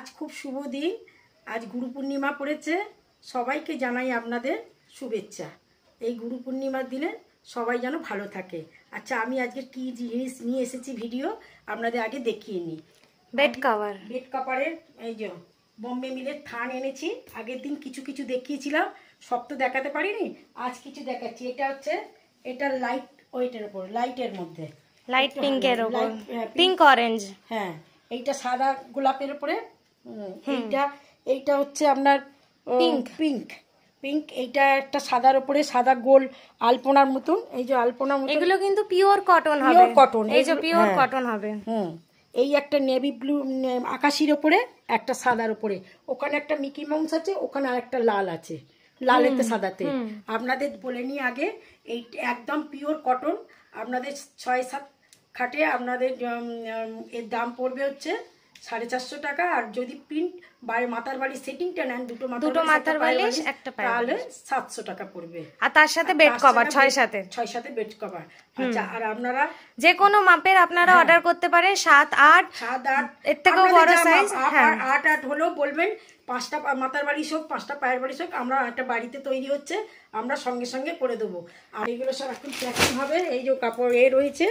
আজ খুব শুভ দিন, আজ গুরু পূর্ণিমা পড়েছে। সবাইকে জানাই আপনাদের শুভেচ্ছা। এই গুরু পূর্ণিমার দিনে সবাই যেন ভালো থাকে। আচ্ছা, আমি আজকে কি জিনিস নিয়ে এসেছি ভিডিও আপনাদের আগে দেখিয়ে নিই। Bed cover. বেড কভারের এই যে বোম্বে মিলের থান এনেছি। আগের দিন কিছু কিছু দেখিয়েছিলাম, সব তো দেখাতে পারিনি, আজ কিছু দেখাচ্ছি। এটা হচ্ছে এটা লাইট ওয়েটের উপর, লাইটের মধ্যে লাইট পিঙ্কের উপর, পিঙ্ক অরেঞ্জ। হ্যাঁ, এইটা সাদা গোলাপের উপরে, এইটা হচ্ছে আপনার পিঙ্ক পিঙ্ক পিঙ্ক। এইটা একটা সাদার উপরে সাদা গোল আলপনার মতন, এই যে আলপনার মতন। এগুলো কিন্তু পিওর কটন হবে, পিওর কটন, এই যে পিওর কটন হবে। এই একটা নেভি ব্লু আকাশির উপরে, একটা সাদার উপরে, ওখানে একটা মিকি মাউস আছে, ওখানে আর একটা লাল আছে, লালেতে সাদাতে। আপনাদের বলে নিই আগে, এই একদম পিওর কটন। আপনাদের 6-7 খাটে আপনাদের এর দাম পড়বে হচ্ছে 450 টাকা। আর যদি প্রিন্ট মাথার বাড়ি সেটিংটা নেন, দুটো মাথার বালিশ একটা পায়ের, তাহলে 700 টাকা পড়বে। আর তার সাথে বেড কভার 6 সাথে বেড কভার। আচ্ছা, আর আপনারা যে কোনো মাপের আপনারা অর্ডার করতে পারেন, 7-8 এর থেকেও বড় সাইজ। 8 হলেও বলবেন। 5টা মাথার বালিশ হোক, 5টা পায়ের বালিশ হোক, আমরা একটা বাড়িতে তৈরি হচ্ছে, আমরা সঙ্গে সঙ্গে করে দেবো। আর এগুলো সব এখন প্যাকিং হবে। এই যে কাপড় রয়েছে,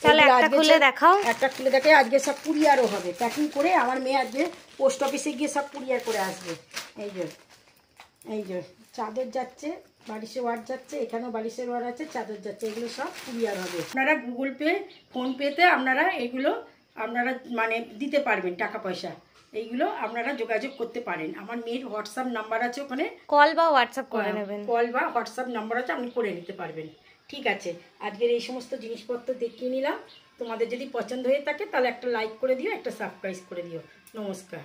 তাহলে একটা খুলে দেখাও। একটা খুলে দেখাই। আজকে সব কুরিয়ারও হবে, প্যাকিং করে আমার মেয়ে আজকে পোস্ট অফিসে গিয়ে সব কুরিয়ার করে আসবে। এই যে চাদর যাচ্ছে, বালিশের ওয়ার যাচ্ছে, এখানেও বালিশের ওয়ার আছে, চাদর যাচ্ছে, এগুলো সব কুরিয়ার হবে। আপনারা গুগল পে, ফোনপেতে আপনারা এগুলো আপনারা মানে দিতে পারবেন টাকা পয়সা। এইগুলো আপনারা যোগাযোগ করতে পারেন। আমার মেয়ের হোয়াটসঅ্যাপ নাম্বার আছে, ওখানে কল বা হোয়াটসঅ্যাপ করে নেবেন। কল বা হোয়াটসঅ্যাপ নাম্বার আছে, আপনি করে নিতে পারবেন। ঠিক আছে, আজকের এই সমস্ত জিনিসপত্র দেখিয়ে নিলাম। তোমাদের যদি পছন্দ হয়ে থাকে তাহলে একটা লাইক করে দিও, একটা সাবস্ক্রাইব করে দিও। নমস্কার।